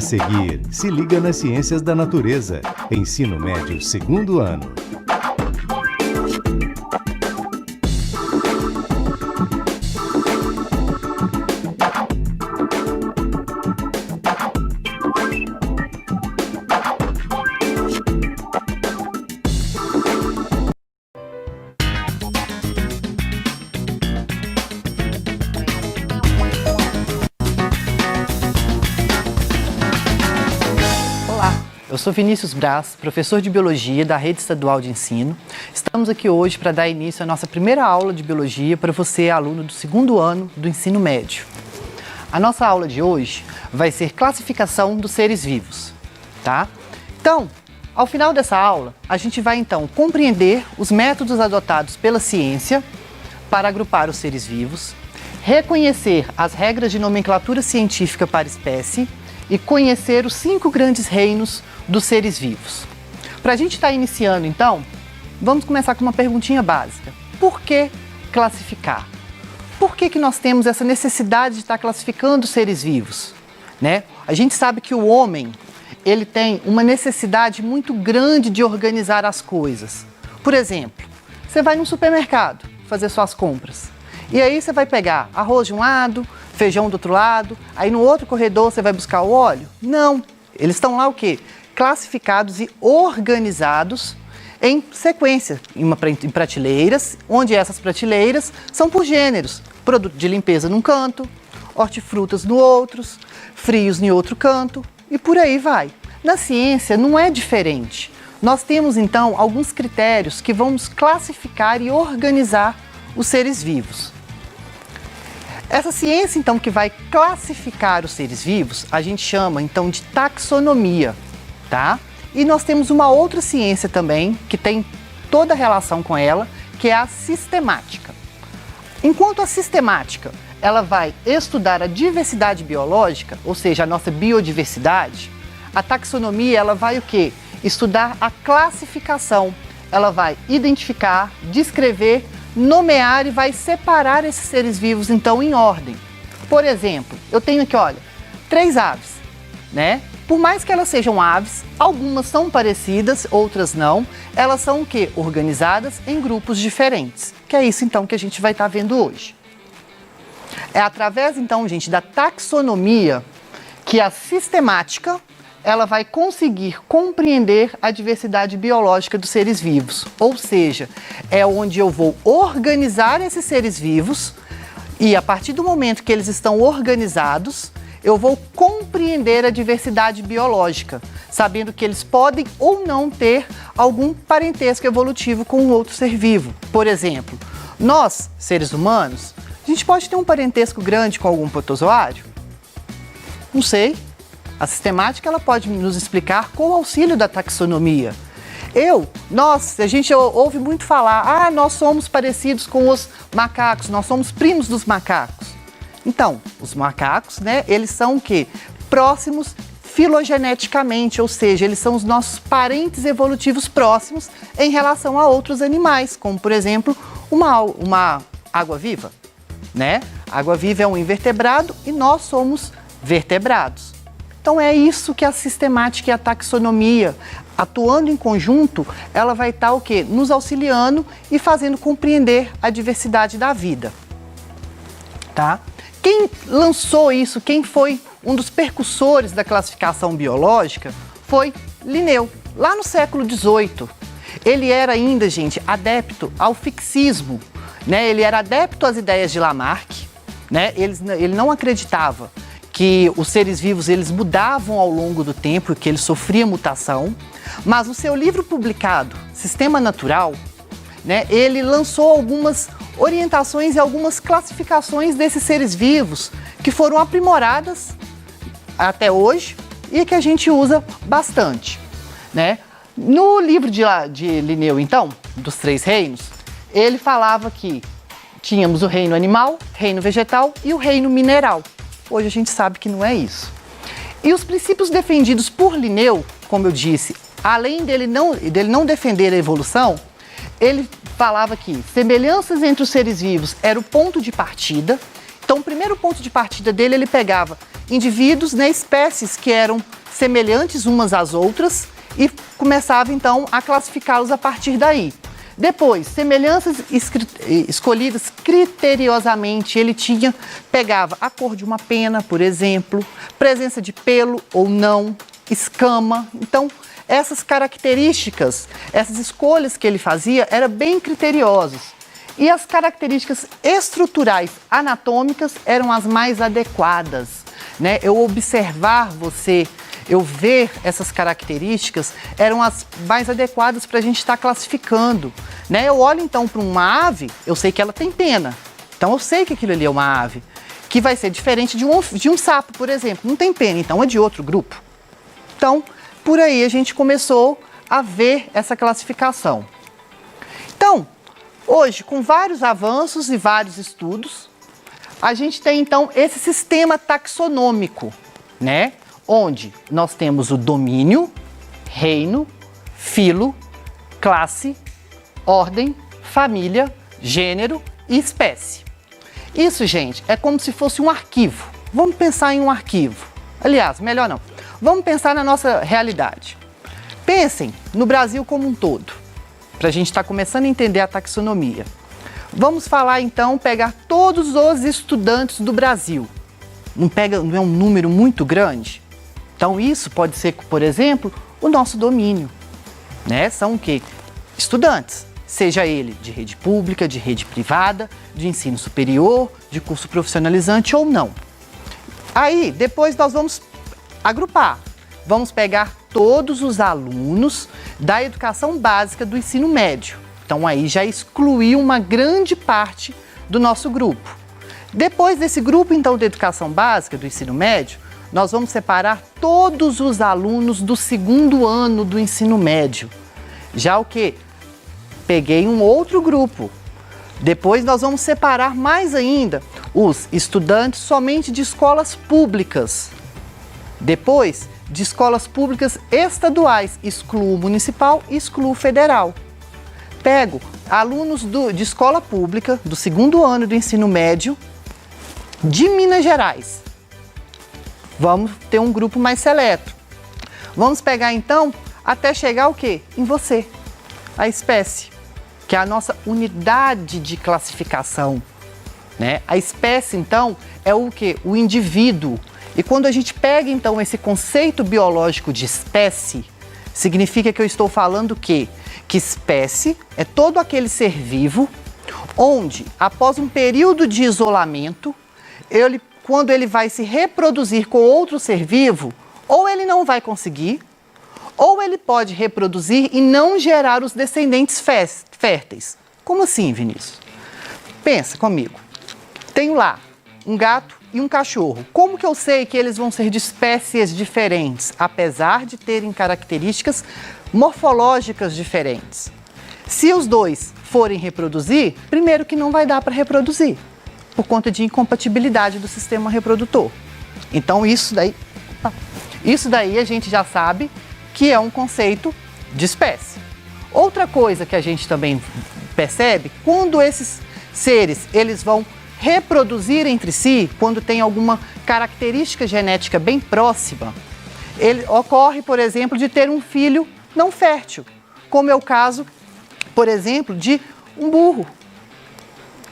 A seguir, se liga nas ciências da natureza. Ensino médio, segundo ano. Eu sou Vinícius Braz, professor de Biologia da Rede Estadual de Ensino. Estamos aqui hoje para dar início à nossa primeira aula de Biologia para você, aluno do segundo ano do ensino médio. A nossa aula de hoje vai ser classificação dos seres vivos, tá? Então, ao final dessa aula, a gente vai então compreender os métodos adotados pela ciência para agrupar os seres vivos, reconhecer as regras de nomenclatura científica para espécie e conhecer os 5 grandes reinos dos seres vivos. Para a gente estar iniciando, então, vamos começar com uma perguntinha básica. Por que classificar? Por que nós temos essa necessidade de estar classificando os seres vivos? Né? A gente sabe que o homem, ele tem uma necessidade muito grande de organizar as coisas. Por exemplo, você vai num supermercado fazer suas compras. E aí você vai pegar arroz de um lado, feijão do outro lado, aí no outro corredor você vai buscar o óleo? Não, eles estão lá o quê? Classificados e organizados em sequência, em prateleiras, onde essas prateleiras são por gêneros. Produto de limpeza num canto, hortifrutas no outro, frios em outro canto e por aí vai. Na ciência não é diferente. Nós temos então alguns critérios que vamos classificar e organizar os seres vivos. Essa ciência, então, que vai classificar os seres vivos, a gente chama, então, de taxonomia, tá? E nós temos uma outra ciência também, que tem toda a relação com ela, que é a sistemática. Enquanto a sistemática, ela vai estudar a diversidade biológica, ou seja, a nossa biodiversidade, a taxonomia, ela vai o quê? Estudar a classificação. Ela vai identificar, descrever, nomear e vai separar esses seres vivos, então, em ordem. Por exemplo, eu tenho aqui, olha, 3 aves, né? Por mais que elas sejam aves, algumas são parecidas, outras não. Elas são o quê? Organizadas em grupos diferentes, que é isso, então, que a gente vai estar vendo hoje. É através, então, gente, da taxonomia que a sistemática ela vai conseguir compreender a diversidade biológica dos seres vivos. Ou seja, é onde eu vou organizar esses seres vivos e a partir do momento que eles estão organizados, eu vou compreender a diversidade biológica, sabendo que eles podem ou não ter algum parentesco evolutivo com outro ser vivo. Por exemplo, nós, seres humanos, a gente pode ter um parentesco grande com algum protozoário? Não sei. A sistemática ela pode nos explicar com o auxílio da taxonomia. A gente ouve muito falar, nós somos parecidos com os macacos, nós somos primos dos macacos. Então, os macacos, né, eles são o quê? Próximos filogeneticamente, ou seja, eles são os nossos parentes evolutivos próximos em relação a outros animais, como, por exemplo, uma água-viva, né? A água-viva é um invertebrado e nós somos vertebrados. Então é isso que a sistemática e a taxonomia, atuando em conjunto, ela vai estar o quê? Nos auxiliando e fazendo compreender a diversidade da vida. Tá? Quem lançou isso, quem foi um dos percussores da classificação biológica, foi Linneu, lá no século XVIII. Ele era ainda, gente, adepto ao fixismo, né? Ele era adepto às ideias de Lamarck, né? Ele não acreditava que os seres vivos eles mudavam ao longo do tempo, que eles sofriam mutação, mas no seu livro publicado, Sistema Natural, né, ele lançou algumas orientações e algumas classificações desses seres vivos que foram aprimoradas até hoje e que a gente usa bastante, né? No livro de Linneu, então, dos 3 reinos, ele falava que tínhamos o reino animal, reino vegetal e o reino mineral. Hoje a gente sabe que não é isso. E os princípios defendidos por Linneu, como eu disse, além dele não defender a evolução, ele falava que semelhanças entre os seres vivos era o ponto de partida. Então, o primeiro ponto de partida dele, ele pegava indivíduos, né, espécies que eram semelhantes umas às outras e começava então a classificá-los a partir daí. Depois, semelhanças escolhidas criteriosamente, ele pegava a cor de uma pena, por exemplo, presença de pelo ou não, escama. Então, essas características, essas escolhas que ele fazia eram bem criteriosas. E as características estruturais anatômicas eram as mais adequadas, né? Eu observar você, eu ver essas características eram as mais adequadas para a gente estar classificando, né? Eu olho então para uma ave, eu sei que ela tem pena, então eu sei que aquilo ali é uma ave, que vai ser diferente de um sapo, por exemplo, não tem pena, então é de outro grupo. Então, por aí a gente começou a ver essa classificação. Então, hoje, com vários avanços e vários estudos, a gente tem então esse sistema taxonômico, né? Onde nós temos o domínio, reino, filo, classe, ordem, família, gênero e espécie. Isso, gente, é como se fosse um arquivo. Vamos pensar em um arquivo. Aliás, melhor não. Vamos pensar na nossa realidade. Pensem no Brasil como um todo, para a gente estar começando a entender a taxonomia. Vamos falar então, pegar todos os estudantes do Brasil. Não é um número muito grande? Então isso pode ser, por exemplo, o nosso domínio, né? São o quê? Estudantes, seja ele de rede pública, de rede privada, de ensino superior, de curso profissionalizante ou não. Aí, depois nós vamos agrupar. Vamos pegar todos os alunos da educação básica do ensino médio. Então aí já excluiu uma grande parte do nosso grupo. Depois desse grupo, então, da educação básica do ensino médio, nós vamos separar todos os alunos do segundo ano do ensino médio. Já o quê? Peguei um outro grupo. Depois nós vamos separar mais ainda os estudantes somente de escolas públicas. Depois, de escolas públicas estaduais, excluo o municipal e excluo o federal. Pego alunos de escola pública, do segundo ano do ensino médio, de Minas Gerais. Vamos ter um grupo mais seleto. Vamos pegar então, até chegar o quê? Em você, a espécie, que é a nossa unidade de classificação, né? A espécie, então, é o quê? O indivíduo. E quando a gente pega, então, esse conceito biológico de espécie, significa que eu estou falando que espécie é todo aquele ser vivo onde, após um período de isolamento, quando ele vai se reproduzir com outro ser vivo, ou ele não vai conseguir, ou ele pode reproduzir e não gerar os descendentes férteis. Como assim, Vinícius? Pensa comigo. Tenho lá um gato e um cachorro. Como que eu sei que eles vão ser de espécies diferentes, apesar de terem características morfológicas diferentes? Se os dois forem reproduzir, primeiro que não vai dar para reproduzir, por conta de incompatibilidade do sistema reprodutor. Então isso daí a gente já sabe que é um conceito de espécie. Outra coisa que a gente também percebe, quando esses seres eles vão reproduzir entre si, quando tem alguma característica genética bem próxima, ele ocorre, por exemplo, de ter um filho não fértil, como é o caso, por exemplo, de um burro.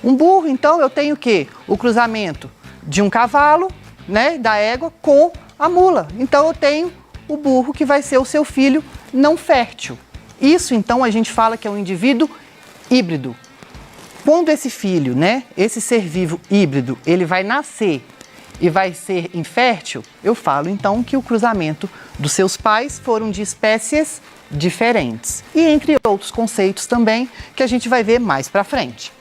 Um burro, então, eu tenho o quê? O cruzamento de um cavalo, né, da égua, com a mula. Então, eu tenho o burro que vai ser o seu filho não fértil. Isso, então, a gente fala que é um indivíduo híbrido. Quando esse filho, né, esse ser vivo híbrido, ele vai nascer e vai ser infértil, eu falo então que o cruzamento dos seus pais foram de espécies diferentes. E entre outros conceitos também que a gente vai ver mais para frente.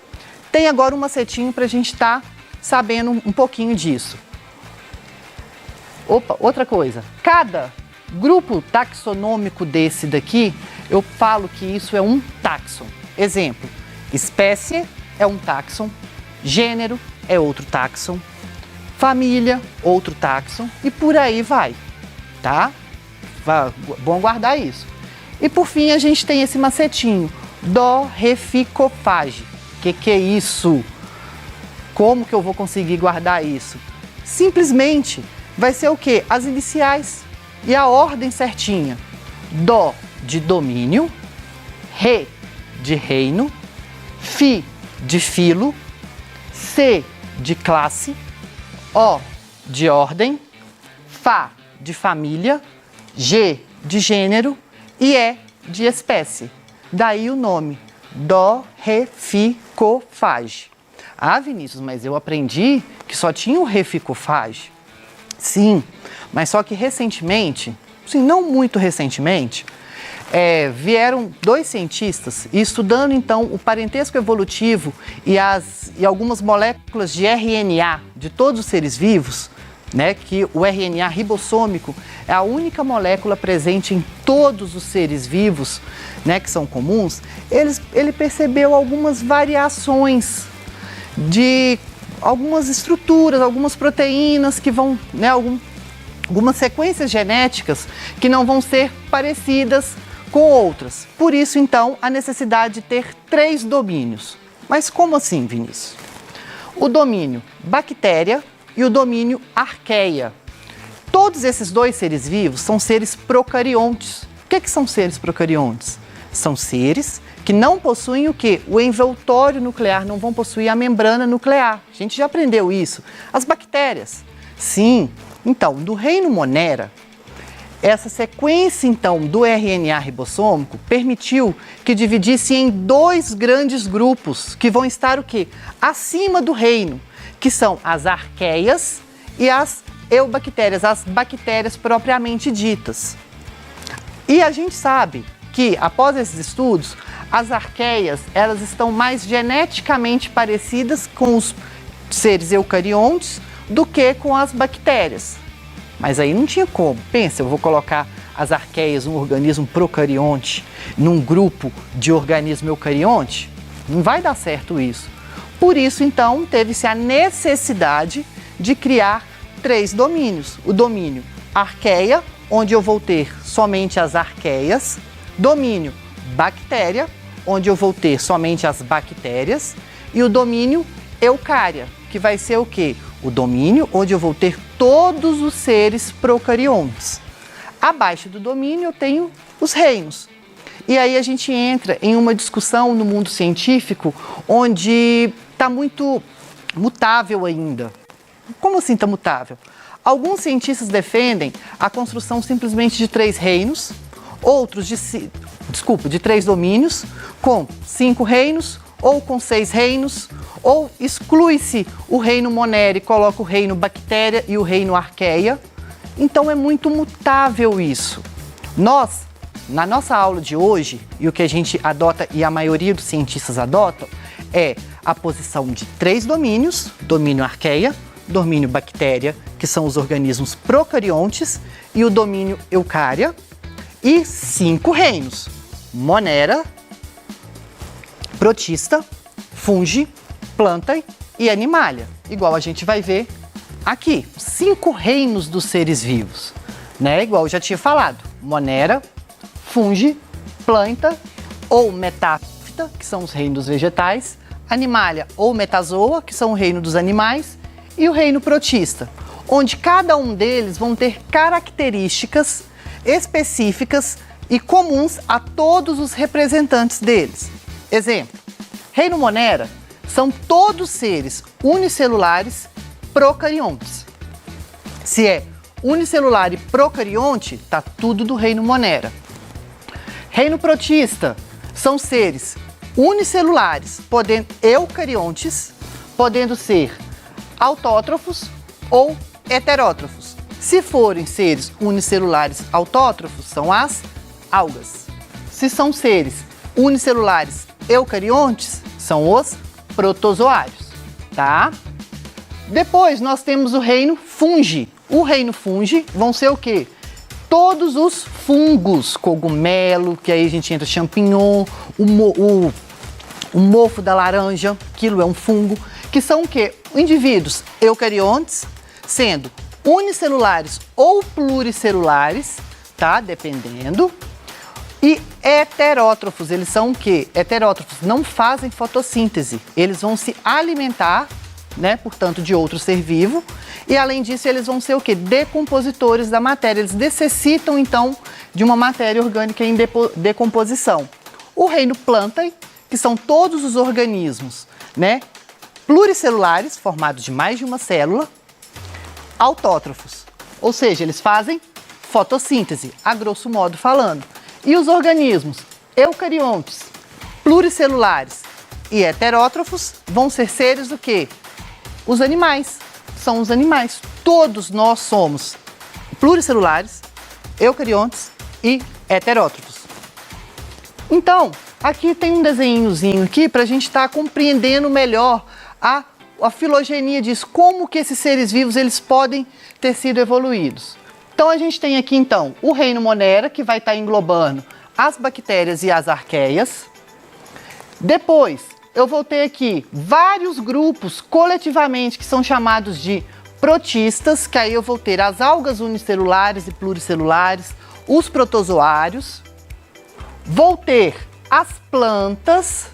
Tem agora um macetinho para a gente estar sabendo um pouquinho disso. Opa, outra coisa. Cada grupo taxonômico desse daqui, eu falo que isso é um táxon. Exemplo, espécie é um táxon, gênero é outro táxon, família, outro táxon e por aí vai, tá? Bom guardar isso. E por fim a gente tem esse macetinho, dorreficofage. Que é isso? Como que eu vou conseguir guardar isso? Simplesmente vai ser o quê? As iniciais e a ordem certinha. Dó de domínio, Re de reino, Fi de filo, C de classe, O de ordem, Fá de família, G de gênero e E de espécie. Daí o nome, Dó, Ré, Fi, Có, Fage. Ah, Vinícius, mas eu aprendi que só tinha o Ré, Fi, Có, Fage. Sim, mas só que recentemente, sim, não muito recentemente, vieram 2 cientistas e estudando então o parentesco evolutivo e algumas moléculas de RNA de todos os seres vivos, né, que o RNA ribossômico é a única molécula presente em todos os seres vivos, né, que são comuns. Ele percebeu algumas variações de algumas estruturas, algumas proteínas que vão, né, algumas sequências genéticas que não vão ser parecidas com outras. Por isso, então, a necessidade de ter 3 domínios. Mas como assim, Vinícius? O domínio bactéria e o domínio arqueia. Todos esses 2 seres vivos são seres procariontes. O que são seres procariontes? São seres que não possuem o quê? O envoltório nuclear, não vão possuir a membrana nuclear. A gente já aprendeu isso. As bactérias, sim. Então, do reino Monera, essa sequência, então, do RNA ribossômico permitiu que dividisse em 2 grandes grupos, que vão estar o quê? Acima do reino, que são as arqueias e as eubactérias, as bactérias propriamente ditas. E a gente sabe que, após esses estudos, as arqueias, elas estão mais geneticamente parecidas com os seres eucariontes do que com as bactérias. Mas aí não tinha como. Pensa, eu vou colocar as arqueias, um organismo procarionte, num grupo de organismo eucarionte? Não vai dar certo isso. Por isso, então, teve-se a necessidade de criar 3 domínios. O domínio arqueia, onde eu vou ter somente as arqueias. Domínio bactéria, onde eu vou ter somente as bactérias. E o domínio eucária, que vai ser o quê? O domínio onde eu vou ter todos os seres procariontes. Abaixo do domínio eu tenho os reinos. E aí a gente entra em uma discussão no mundo científico onde está muito mutável ainda. Como assim está mutável? Alguns cientistas defendem a construção simplesmente de 3 reinos, outros de 3 domínios, com 5 reinos, ou com 6 reinos, ou exclui-se o reino Monera e coloca o reino bactéria e o reino arqueia. Então é muito mutável isso. Nós, na nossa aula de hoje, e o que a gente adota e a maioria dos cientistas adotam, é a posição de 3 domínios, domínio arqueia, domínio bactéria, que são os organismos procariontes, e o domínio eucária, e 5 reinos, Monera, protista, fungi, planta e animalia, igual a gente vai ver aqui. 5 reinos dos seres vivos, né? Igual eu já tinha falado, Monera, fungi, planta ou metáfita, que são os reinos dos vegetais, animalia ou metazoa, que são o reino dos animais, e o reino protista, onde cada um deles vão ter características específicas e comuns a todos os representantes deles. Exemplo, reino Monera são todos seres unicelulares procariontes. Se é unicelular e procarionte, está tudo do reino Monera. Reino protista são seres unicelulares, eucariontes, podendo ser autótrofos ou heterótrofos. Se forem seres unicelulares autótrofos, são as algas. Se são seres unicelulares eucariontes, são os protozoários, tá? Depois nós temos o reino fungi. O reino fungi vão ser o quê? Todos os fungos, cogumelo, que aí a gente entra champignon, o mofo da laranja, aquilo é um fungo, que são o quê? Indivíduos eucariontes, sendo unicelulares ou pluricelulares, tá? Dependendo. E heterótrofos, eles são o quê? Heterótrofos não fazem fotossíntese, eles vão se alimentar né? Portanto, de outro ser vivo. E além disso, eles vão ser o quê? Decompositores da matéria. Eles necessitam, então, de uma matéria orgânica em decomposição. O reino planta, que são todos os organismos, né? Pluricelulares, formados de mais de uma célula, autótrofos, ou seja, eles fazem fotossíntese, a grosso modo falando. E os organismos eucariontes, pluricelulares e heterótrofos vão ser seres do quê? Os animais, são os animais. Todos nós somos pluricelulares, eucariontes e heterótrofos. Então, aqui tem um desenhozinho aqui para a gente estar compreendendo melhor a filogenia disso, como que esses seres vivos eles podem ter sido evoluídos. Então a gente tem aqui então o reino Monera, que vai estar englobando as bactérias e as arqueias. Depois eu vou ter aqui vários grupos coletivamente que são chamados de protistas, que aí eu vou ter as algas unicelulares e pluricelulares, os protozoários. Vou ter as plantas.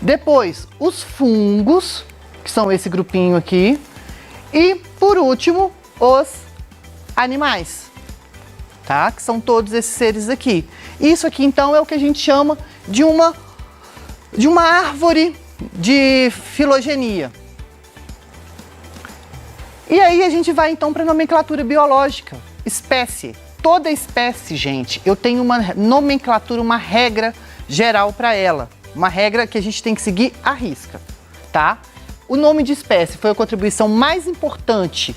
Depois, os fungos, que são esse grupinho aqui. E, por último, os animais, tá? Que são todos esses seres aqui. Isso aqui, então, é o que a gente chama de uma árvore de filogenia. E aí a gente vai, então, para a nomenclatura biológica. Espécie. Toda espécie, gente, eu tenho uma nomenclatura, uma regra geral para ela. Uma regra que a gente tem que seguir à risca, tá? O nome de espécie foi a contribuição mais importante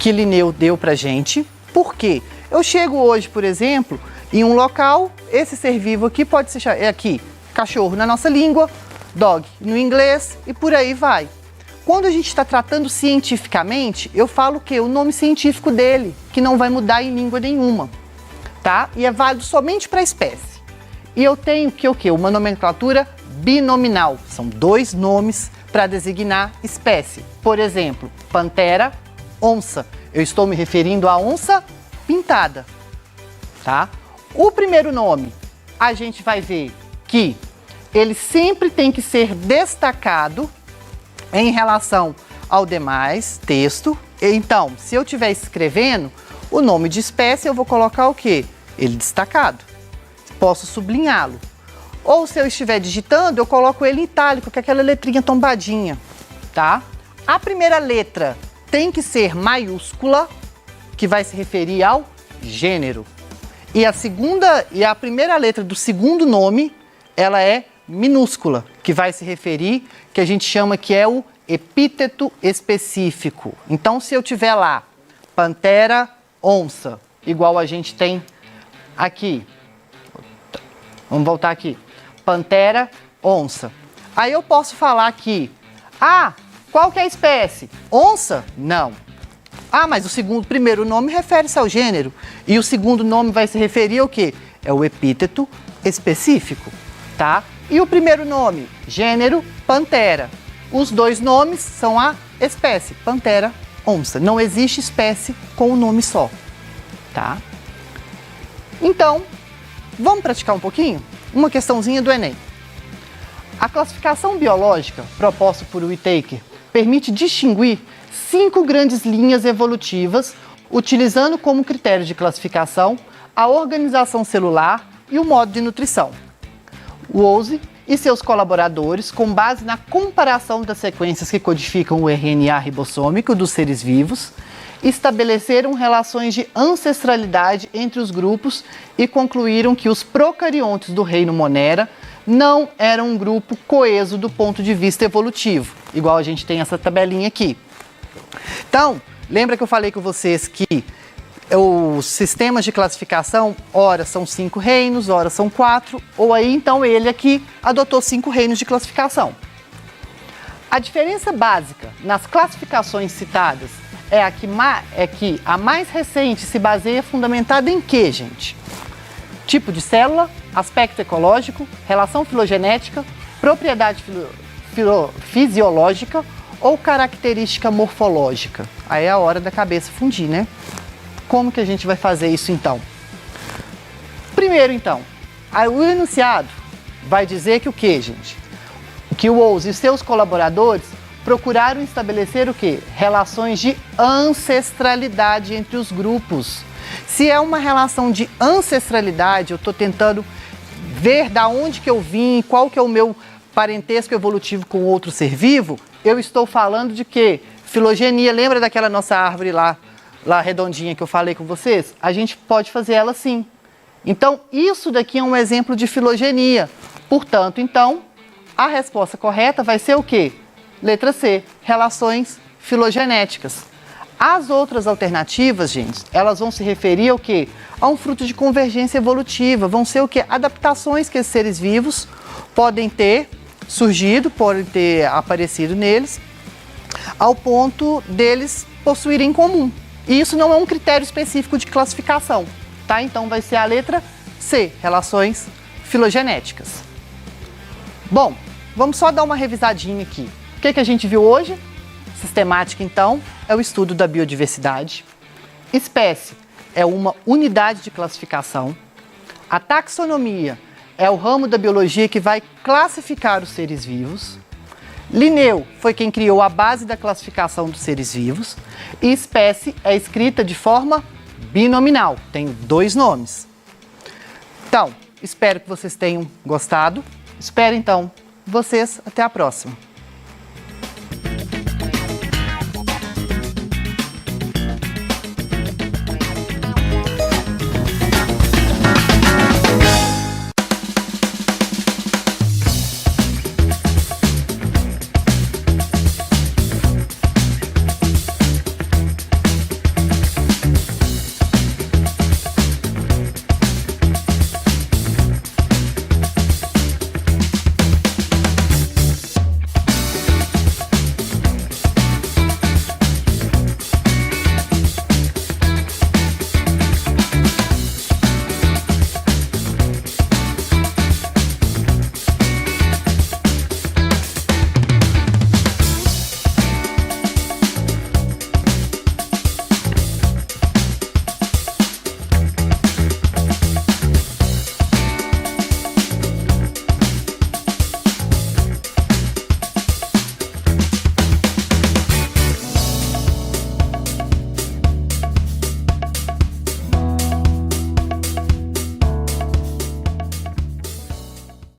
que Linneu deu pra gente. Por quê? Eu chego hoje, por exemplo, em um local, esse ser vivo aqui pode ser aqui, cachorro na nossa língua, dog no inglês e por aí vai. Quando a gente está tratando cientificamente, eu falo o quê? O nome científico dele, que não vai mudar em língua nenhuma, tá? E é válido somente para a espécie. E eu tenho que o quê? Uma nomenclatura binominal. São dois nomes para designar espécie. Por exemplo, pantera, onça. Eu estou me referindo à onça pintada, tá? O primeiro nome, a gente vai ver que ele sempre tem que ser destacado em relação ao demais texto. Então, se eu estiver escrevendo o nome de espécie, eu vou colocar o quê? Ele destacado. Posso sublinhá-lo. Ou se eu estiver digitando, eu coloco ele em itálico, que é aquela letrinha tombadinha, tá? A primeira letra tem que ser maiúscula, que vai se referir ao gênero. E a primeira letra do segundo nome, ela é minúscula, que vai se referir, que a gente chama que é o epíteto específico. Então, se eu tiver lá, pantera, onça, igual a gente tem aqui. Vamos voltar aqui. Pantera, onça. Aí eu posso falar aqui, qual que é a espécie? Onça? Não. Mas o primeiro nome refere-se ao gênero. E o segundo nome vai se referir ao quê? É o epíteto específico, tá? E o primeiro nome? Gênero, pantera. Os dois nomes são a espécie, pantera, onça. Não existe espécie com um nome só, tá? Então, vamos praticar um pouquinho? Uma questãozinha do Enem. A classificação biológica proposta por Whittaker permite distinguir 5 grandes linhas evolutivas, utilizando como critério de classificação a organização celular e o modo de nutrição. Woese e seus colaboradores, com base na comparação das sequências que codificam o RNA ribossômico dos seres vivos, estabeleceram relações de ancestralidade entre os grupos e concluíram que os procariontes do reino Monera não eram um grupo coeso do ponto de vista evolutivo, igual a gente tem essa tabelinha aqui. Então, lembra que eu falei com vocês que os sistemas de classificação, ora são 5 reinos, ora são 4, ou aí então ele aqui adotou 5 reinos de classificação. A diferença básica nas classificações citadas é que a mais recente se baseia fundamentada em quê, gente? Tipo de célula, aspecto ecológico, relação filogenética, propriedade fisiológica ou característica morfológica. Aí é a hora da cabeça fundir, né? Como que a gente vai fazer isso então? Primeiro então, o enunciado vai dizer que o quê, gente? Que o Woese e seus colaboradores procuraram estabelecer o quê? Relações de ancestralidade entre os grupos. Se é uma relação de ancestralidade, eu estou tentando ver da onde que eu vim, qual que é o meu parentesco evolutivo com outro ser vivo, eu estou falando de quê? Filogenia. Lembra daquela nossa árvore lá redondinha que eu falei com vocês? A gente pode fazer ela assim. Então, isso daqui é um exemplo de filogenia. Portanto, então, a resposta correta vai ser o quê? Letra C, relações filogenéticas. As outras alternativas, gente, elas vão se referir ao quê? A um fruto de convergência evolutiva. Vão ser o quê? Adaptações que esses seres vivos podem ter surgido, podem ter aparecido neles, ao ponto deles possuírem em comum. E isso não é um critério específico de classificação, tá? Então vai ser a letra C, relações filogenéticas. Bom, vamos só dar uma revisadinha aqui. O que a gente viu hoje? Sistemática, então, é o estudo da biodiversidade. Espécie é uma unidade de classificação. A taxonomia é o ramo da biologia que vai classificar os seres vivos. Linneu foi quem criou a base da classificação dos seres vivos. E espécie é escrita de forma binominal, tem 2 nomes. Então, espero que vocês tenham gostado. Espero, então, vocês. Até a próxima.